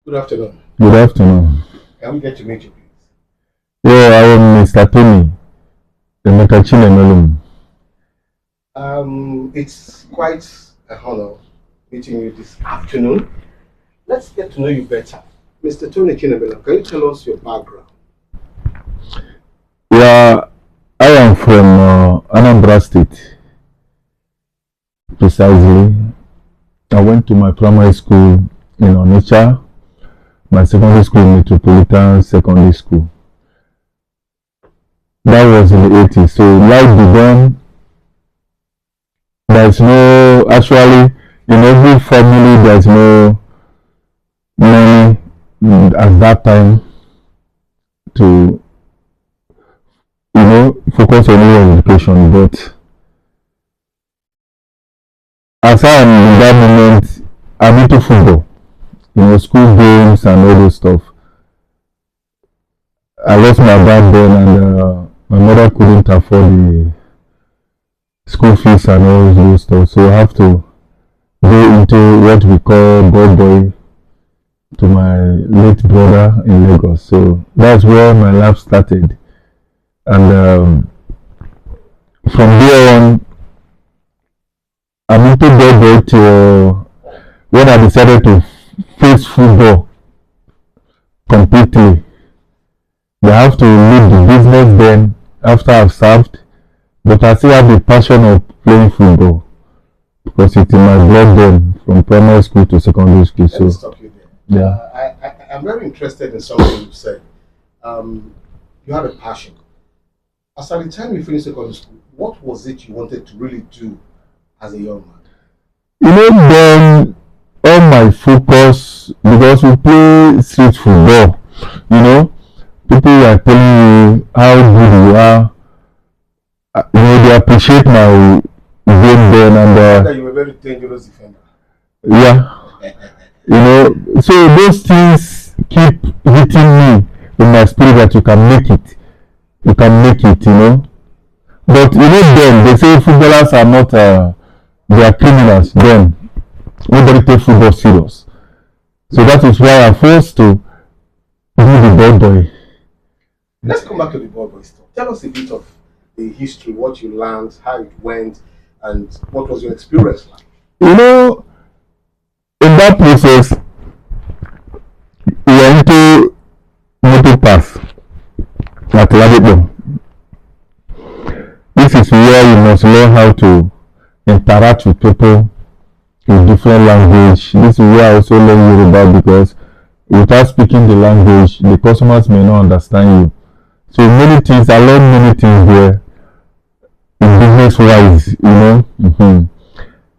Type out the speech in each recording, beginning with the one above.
Good afternoon. Good afternoon. Can we get to meet you, please? Yeah, I am Mr. Tony, the chinemelum. It's quite a honor meeting you this afternoon. Let's get to know you better. Mr. Tony Chinemelum, can you tell us your background? Yeah, I am from Anambra State, precisely. I went to my primary school in Onitsha, my secondary school in Metropolitan Secondary School. That was in the 80s. So life began. There's no, actually, in every family, there's no money at that time to, focus on your education. But as I am in that moment, I'm into football, school games and all those stuff. I lost my dad then, and my mother couldn't afford the school fees and all those stuff, so I have to go into what we call boy to my late brother in Lagos. So that's where my life started, and from there on, I'm into boy till when I decided to face football completely. I have to leave the business then after I've served, but I still have the passion of playing football because it's in my blood then, from primary school to secondary school. Let me stop you there. Yeah. I'm very interested in something you said. You had a passion. As at the time you finished secondary school, what was it you wanted to really do as a young man? Then all my focus, because we play street football, people are telling you how good you are. They appreciate my game then, and you were a very dangerous defender. Yeah, so those things keep hitting me in my spirit that you can make it. You can make it, But then they say footballers are not, they are criminals. Then nobody takes football serious. So that is why I'm forced to do the ball boy. Let's come back to the ball boy stuff. Tell us a bit of the history, what you learned, how it went, and what was your experience like? In that process, we were into motor pass at Ladibom. This is where you must learn how to interact with people in different language. This is where I also learn Yoruba, because without speaking the language, the customers may not understand you. So many things, I learned many things there in business wise,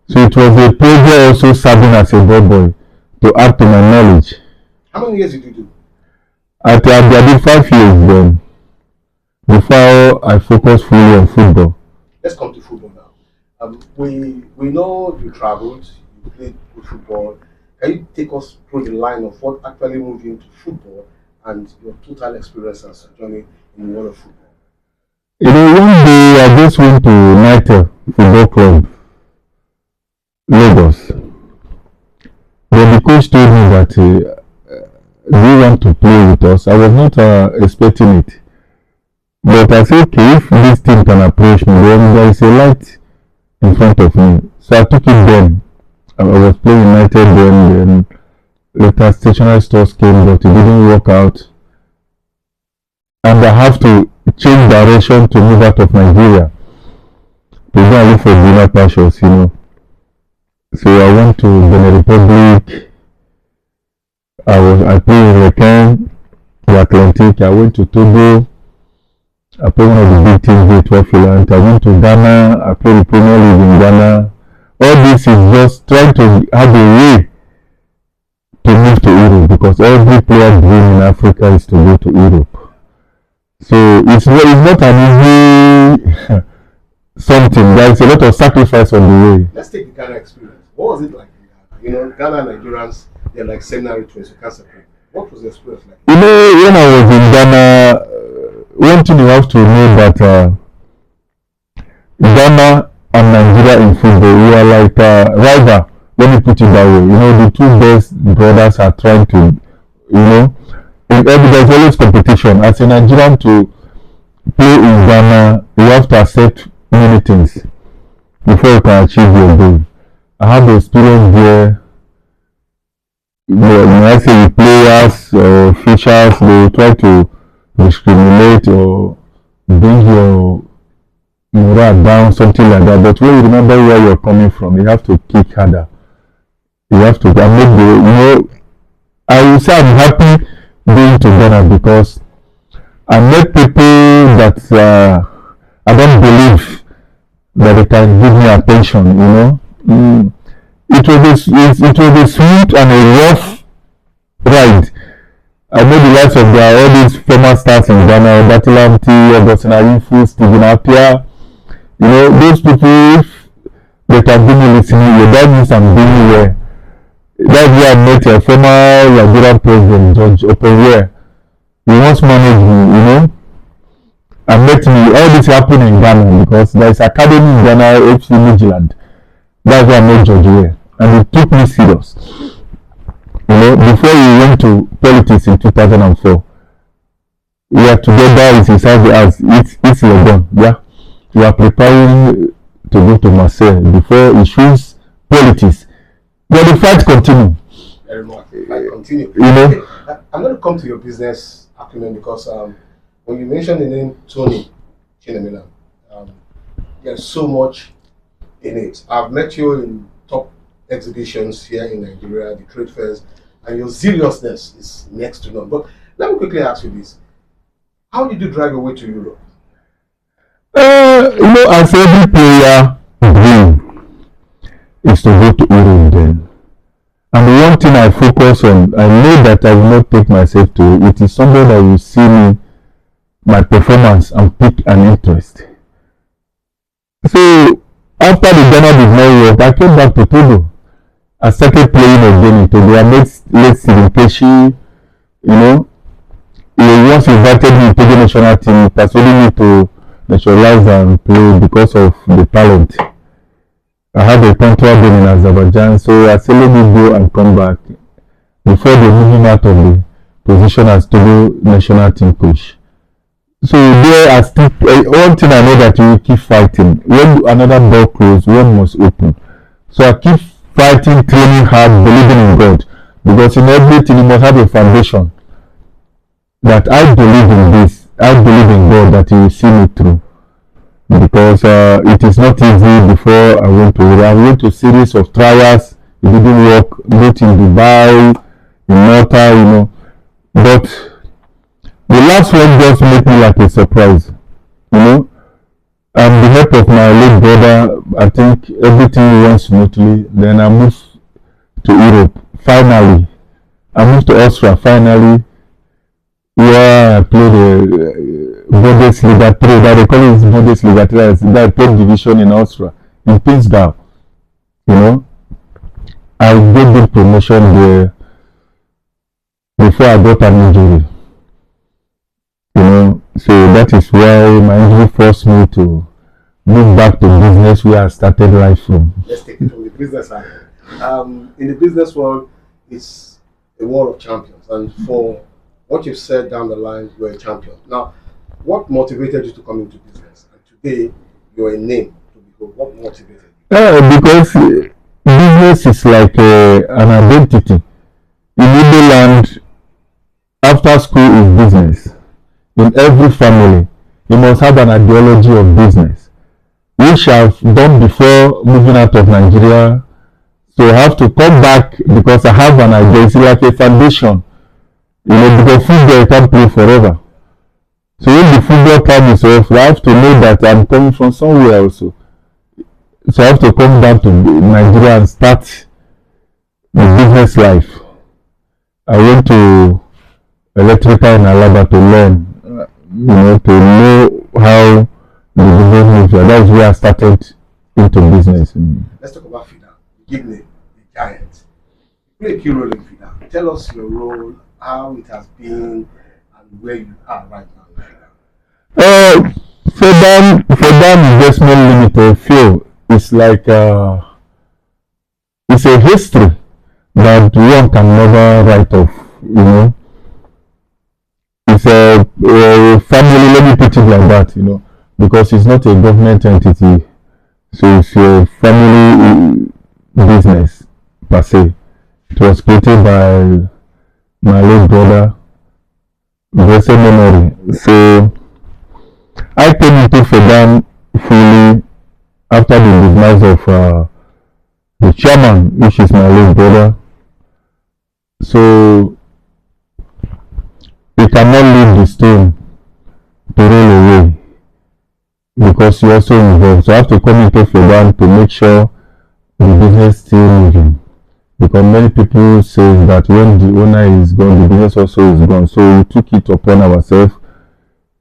So it was a pleasure also serving as a boy to add to my knowledge. How many years did you do? I did 5 years then, before I focused fully on football. Let's come to football now. We know you traveled, you played good football. Can you take us through the line of what actually moved you into football and your total experience as a journey in the world of football? One day I just went to United Football Club, Lagos. Then the coach told me that, do you want to play with us? I was not expecting it. But I said, okay, if this team can approach me, then there is a light in front of me. So I took it then. I was playing United then later stationary stores came, but it didn't work out. And I have to change direction to move out of Nigeria to go and look for greener pastures, So I went to Benin Republic. I played in Requin, the Atlantic. I went to Togo. I played one of the big teams with Wafilant. I went to Ghana. I played the Premier League in Ghana. All this is just trying to have a way to move to Europe, because every player dream in Africa is to go to Europe. So it's not an easy something. There is a lot of sacrifice on the way. Let's take the Ghana experience. What was it like? Ghana and Nigerians, they're like seminary twins, you can't separate. What was the experience like? When I was in Ghana, one thing you have to know that Ghana and Nigeria in football, we are like rival. Let me put it that way. The two best brothers are trying to there's always competition. As a Nigerian to play in Ghana, you have to accept many things before you can achieve your goal. I have the experience there. When I say with players or officials, they try to discriminate or bring your morale down, something like that. But when you remember where you're coming from, you have to kick harder. You have to make I will say I'm happy being to Ghana because I met people that I don't believe that they can give me attention. It will be sweet and a rough ride. I know the likes of all these former stars in Ghana, Adm Tony, Augustine Ayinfu, Stephen Appiah. Those people, if they can give me listening, that means I'm doing well. That's where I met a former Nigerian president, George Openware. He once managed me, and met me. All this happened in Ghana because there is academy in Ghana, FC Midland. That's where I met George Openware, and he took me serious. Before we went to politics in 2004, we are together inside the house. It's Legon, yeah. We are preparing to go to Marseille before he choose politics. But the fight continue. Very much. Fight continue. Okay, I'm going to come to your business acumen because when you mentioned the name Tony Chinemelum, there's so much in it. I've met you in top exhibitions here in Nigeria, the trade fairs, and your seriousness is next to none. But let me quickly ask you this. How did you drive your way to Europe? As every player dream is to go to Europe then. And the one thing I focus on, I know that I will not take myself to it is something that will see me, my performance, and pick an interest. So after the Ghana did not work, I came back to Togo. I started playing again in Togo. I met late Stephen Keshi, he once invited me to the national team, persuading me to naturalize and play because of the talent. I had a contract in Azerbaijan, so I said let me go and come back before they moving out of the position as Togo national team coach. So there I still one thing I know that you will keep fighting. When another door closes, one must open. So I keep fighting, training hard, believing in God. Because in everything you must have a foundation. That I believe in this. I believe in God that He will see me through. Because it is not easy before I went to Europe. I went to a series of trials. It didn't work, both in Dubai, in Malta, But the last one just made me like a surprise, And the help of my late brother, I think everything went smoothly. Then I moved to Europe. Finally, I moved to Austria. Finally, where I played the Bundesliga 3, that they call it Bundesliga 3, that third division in Austria, in Pinsgau. I did the promotion there before I got an injury. So that is why my injury forced me to move back to business where I started life from. Let's take it from the business side. In the business world, it's a world of champions, and for what you've said down the line, you're a champion. Now, what motivated you to come into business? And today, you're a name to be called. What motivated you? Because business is like an identity. In Igbo land, after school is business. In every family, you must have an ideology of business, which I've done before moving out of Nigeria. So I have to come back because I have an idea. It's like a foundation. Because football can't play forever. So when the football time is off, I have to know that I'm coming from somewhere also. So I have to come back to Nigeria and start the business life. I went to electrical in Alaba to learn, to know how the business moves. That's where I started into business. Let's talk about FIDA, the big name, the giant. You play a key role in FIDA. Tell us your role, how it has been, and where you are right now in FIDA. FIDA Investment Limited, Phil, it's like it's a history that one can never write off. is a family, let me put it like that, because it's not a government entity. So it's a family business per se. It was created by my late brother, blessed memory. So I came into Fedam fully after the demise of the chairman, which is my late brother. So you cannot leave the stone to roll away because you're also involved. So I have to come into Fedam to make sure the business is still moving. Because many people say that when the owner is gone, the business also is gone. So we took it upon ourselves.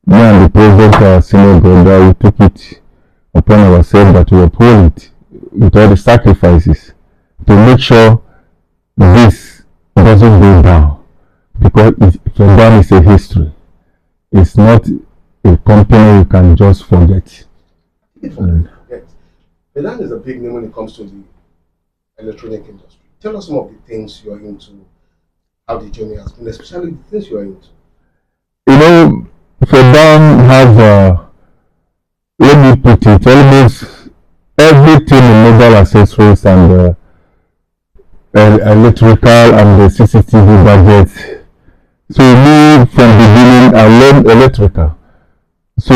Me and the president, our senior brother, we took it upon ourselves that we uphold it with all the sacrifices to make sure this doesn't go down. Because Fedam is a history. It's not a company you can just forget. Fedam is a big name when it comes to the electronic industry. Tell us some of the things you're into, how the journey has been, especially the things you're into. Fedam have, let me put it, almost everything in mobile accessories and electrical and the CCTV budget. So me from the beginning I learned electrical. So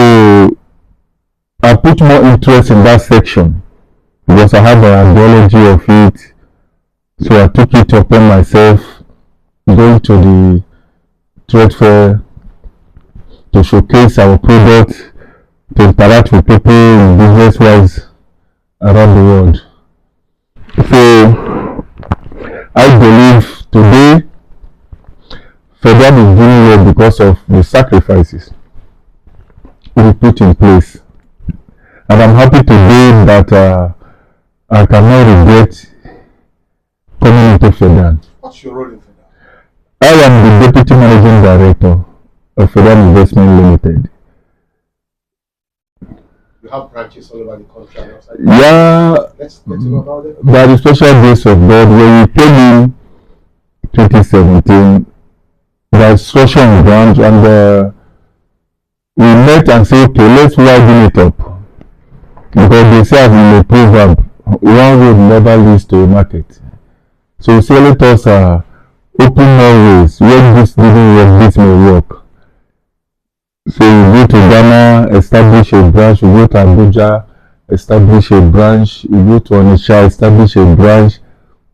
I put more interest in that section because I have an ideology of it. So I took it upon myself, going to the trade fair to showcase our product, to interact with people business-wise around the world. So I believe today Fedam is doing well because of the sacrifices we put in place. And I'm happy today that I cannot regret coming into Fedam. What's your role in Fedam? I am the Deputy Managing Director of Fedam Investment Limited. You have branches all over the country and outside. Yeah. Let's know about it. By the special grace of God, when we came in 2017, the instruction branch and we met and said, okay, let's widen it up. Because they say in a proverb, one road never leads to a market. So we say, let us open more ways. When this didn't work, this may work. So we go to Ghana, establish a branch. We go to Abuja, establish a branch. We go to Onitsha, establish a branch.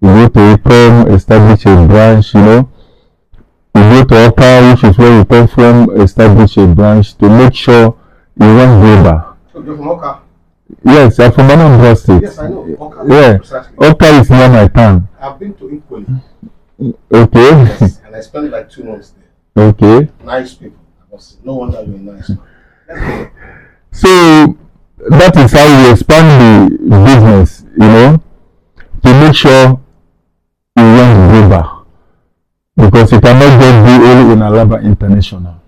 We go to Ikom, establish a branch, We go to Oka, which is where we come from, establish a branch to make sure we run global. So you're from Oka? Yes, I'm from Anambra State. Yes, I know. Oka. Yeah. Precisely. Oka is near my town. I've been to Ikoli. Okay. Yes, and I spent like 2 months there. Okay. Nice people. No wonder you're nice. So that is how we expand the business, to make sure we run global. Because it cannot just be only in Alaba International.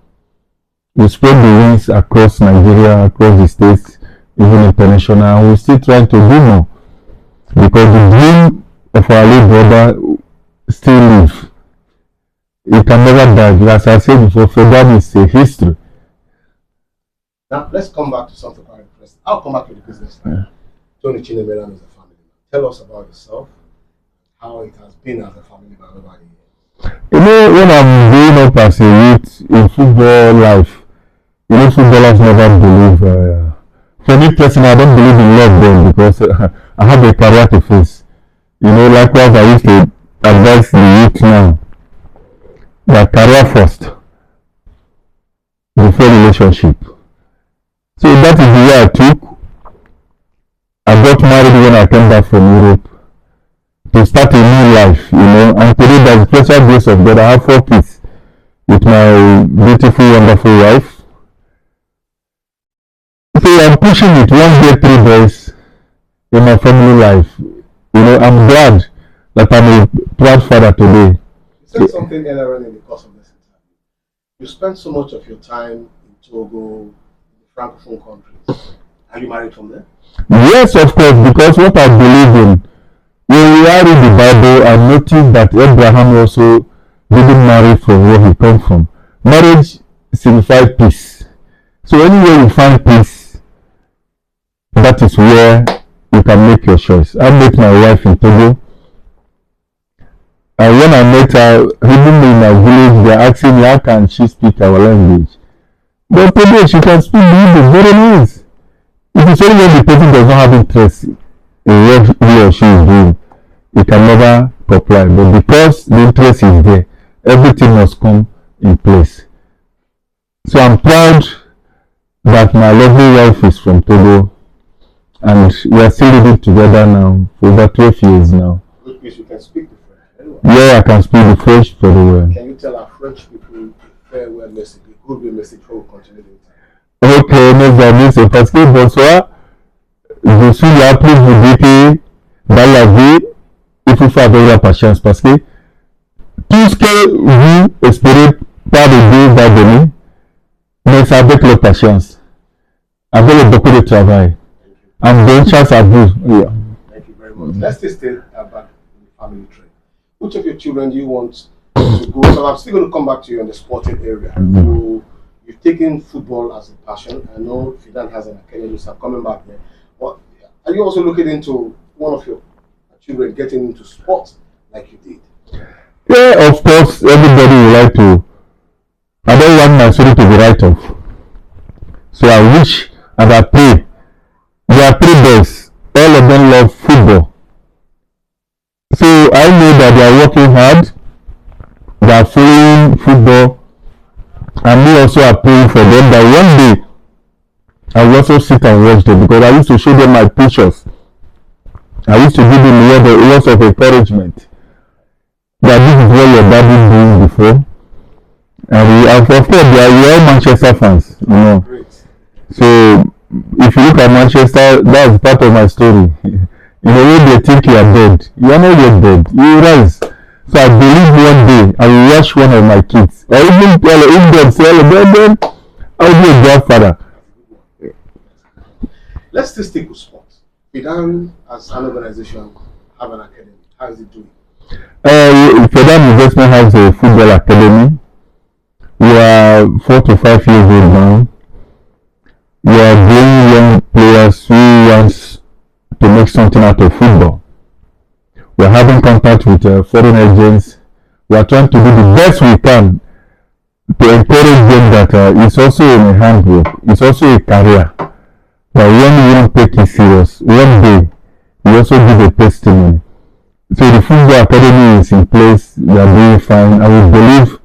We spread the wings across Nigeria, across the states, even international, and we're still trying to do more. Because the dream of our late brother still lives. It can never die. As I said before, Fedam is a history. Now, let's come back to something quite interesting. I'll come back to the business line. Tony Chinemelum is a family man. Tell us about yourself, how it has been as a family man over the years. When I'm growing up as a youth in football life, footballers never believe. For me personally, I don't believe in love then because I have a career to face. Likewise, I used to advise the youth now that career first before relationship. So that is the way I took. I got married when I came back from Europe to start a new life, and today by the special grace of God, I have 4 kids with my beautiful, wonderful wife. So I'm pushing it. 1 day, 3 boys in my family life. I'm glad that I'm a proud father today. You said something earlier in the course of this interview. You spent so much of your time in Togo, the Francophone countries. Are you married from there? Yes, of course, because what I believe in, when we are in the Bible, I noticed that Abraham also didn't marry from where he come from. Marriage signify peace. So anywhere you find peace, that is where you can make your choice. I met my wife in Togo, and when I met her, even in my village, they are asking me how can she speak our language. But today she can speak English very nice. It is only when the person does not have interest in what he or she is doing, it can never comply. But because the interest is there, everything must come in place. So I'm proud that my lovely wife is from Togo, and we are still living together now for over 12 years now. Which means you can speak the French very well. Yeah, I can speak the French very well. Can you tell our French people a farewell message, a goodwill message before we continue later? Ok, mes amis, c'est parce que bonsoir, je suis là pour vous dire que dans la vie, il faut faire avec la patience parce que tout ce que vous espérez pas de Dieu va donner, mais c'est avec la patience, avec beaucoup de travail. And bonne chance à vous. Yeah. Thank you very much. Let's stay back in the family tree. Which of your children do you want to go? So I'm still going to come back to you on the sporting area. You've taken football as a passion. I know Fidan has an academy, so I'm coming back there. But are you also looking into one of your children getting into sports like you did? Yeah, of course, everybody would like to. I don't want my story to be right off. So I wish and I pray. There are 3 boys. All of them love football. So I know that they are working hard. They are following football. And me also are praying for them that one day I will also sit and watch them, because I used to show them my pictures. I used to give them words of encouragement. That this is what your daddy doing before. And of course, we are all Manchester fans, you know. So if you look at Manchester, that's part of my story. In a way, they think you are dead. You are not yet dead. You rise. So I believe one day I will watch one of my kids. I even tell them, then I will be a grandfather. Let's still stick with sports. Fidan, as an organization, have an academy. How is it doing? Federal Investment has a football academy. We are 4 to 5 years old now. We are bringing young players who want to make something out of football. We are having contact with foreign agents. We are trying to do the best we can to encourage them that it's also a handwork, it's also a career. But when you don't take it serious, one day you also give a testimony. So the football academy is in place, we are doing fine, and we believe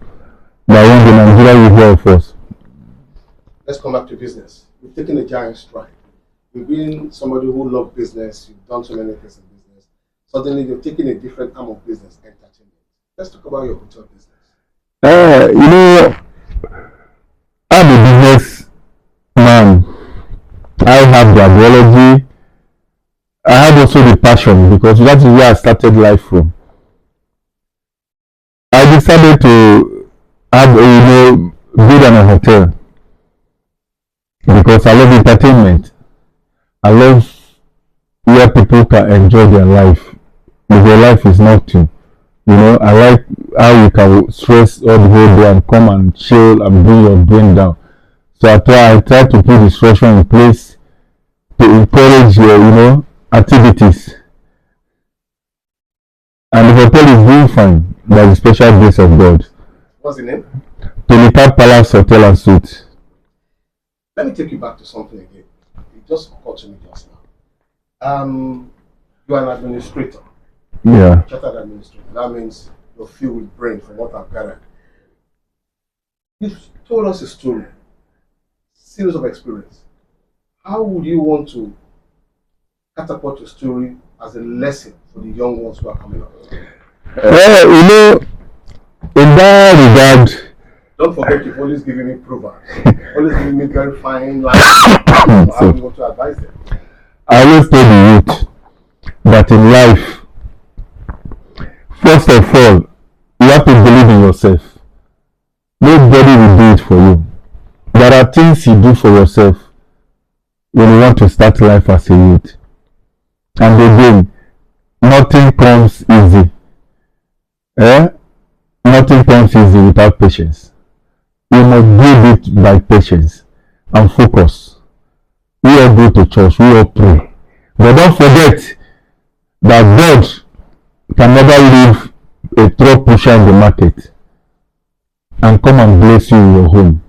that one day Nigeria will hear of us. Let's come back to business. You've taken a giant stride. You've been somebody who loves business, you've done so many things in business. Suddenly you're taking a different arm of business, entertainment. Let's talk about your hotel business. You know, I'm a business man. I have the ideology. I have also the passion, because that is where I started life from. I decided to have build a hotel because I love entertainment. I love where people can enjoy their life. If their life is nothing, I like how you can stress all the whole day and come and chill and bring your brain down. So I try to put the structure in place to encourage activities. And the hotel is doing fine by the special grace of God. What's the name? Tony Palace Hotel and Suites. Let me take you back to something again. It just occurred to me just now. You are an administrator. Yeah. Chartered administrator. That means you're filled with brain, from what I've gathered. You've told us a story, series of experience. How would you want to catapult your story as a lesson for the young ones who are coming up? In that regard, don't forget you've always given me proverbs, always giving me very fine lines. How do you want to advise them? I always tell the youth that in life, first of all, you have to believe in yourself. Nobody will do it for you. There are things you do for yourself when you want to start life as a youth. And again, nothing comes easy. Nothing comes easy without patience. we must build it by patience and focus. We all go to church, we all pray. But don't forget that God can never leave a truck pusher in the market and come and bless you in your home.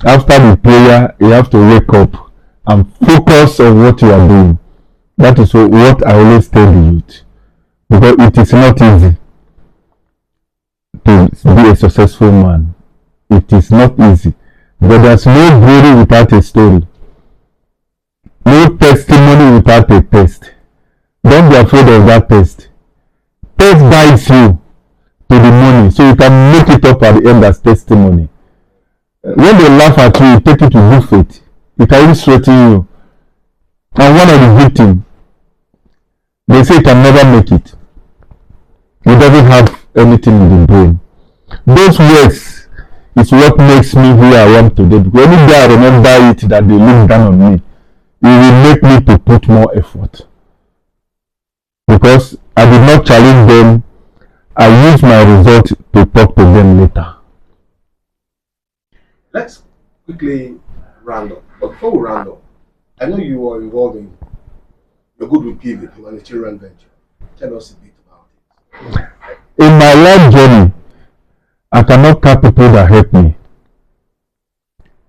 After the prayer, you have to wake up and focus on what you are doing. That is what I always tell the youth. Because it is not easy to be a successful man. It is not easy. But there's no glory without a story. No testimony without a test. Don't be afraid of that test. Test guides you to the money, so you can make it up at the end as testimony. When they laugh at you, you take it with good faith. It can illustrate you. And one of the victims, they say you can never make it. You doesn't have anything in the brain. Those words is what makes me who I am today. Because any day I remember it that they look down on me, it will make me to put more effort. Because I did not challenge them, I use my result to talk to them later. Let's quickly round up. But before we round up, I know you are involved in You're Good with Pivot, humanitarian venture. Tell us a bit about it. In my life journey, I cannot count people that help me.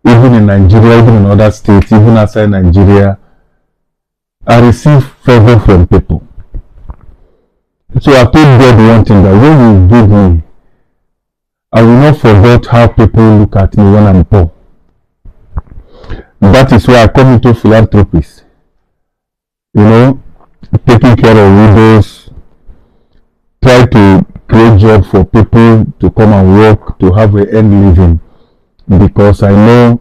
Even in Nigeria, even in other states, even outside Nigeria, I receive favor from people. So I told God one thing, that when you give me, I will not forget how people look at me when I'm poor. That is why I come into philanthropy. You know, taking care of widows, try to create job for people to come and work, to have an end living. Because I know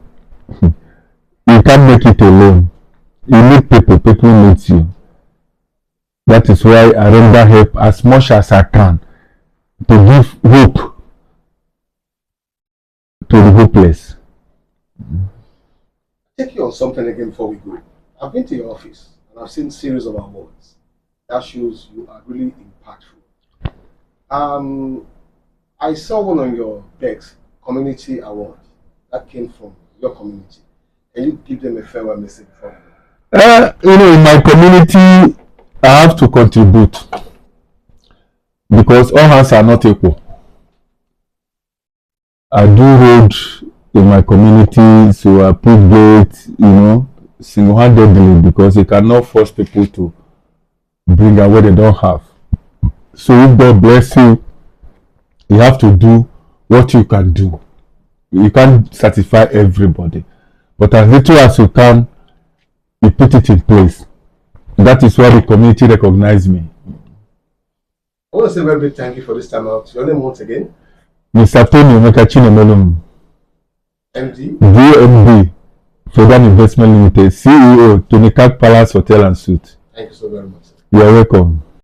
you can't make it alone. You need people, people need you. That is why I render help as much as I can to give hope to the hopeless. Take you on something again before we go. I've been to your office and I've seen series of awards. That shows you are really impactful. I saw one on your decks, Community Award, that came from your community. Can you give them a farewell message before we go? You know, in my community, I have to contribute because all hands are not equal. I do road in my community, so I put gates, you know, single-handedly because you cannot force people to bring out what they don't have. So if God bless you, you have to do what you can do. You can't satisfy everybody, but as little as you can, you put it in place. That is why the community recognized me. I want to say a very big thank you for this time out. Your name once again? Mr. Tony, chinemelum. MD? VMD, Federal Investment Limited, CEO, Tony Palace Hotel and Suite. Thank you so very much. You are welcome.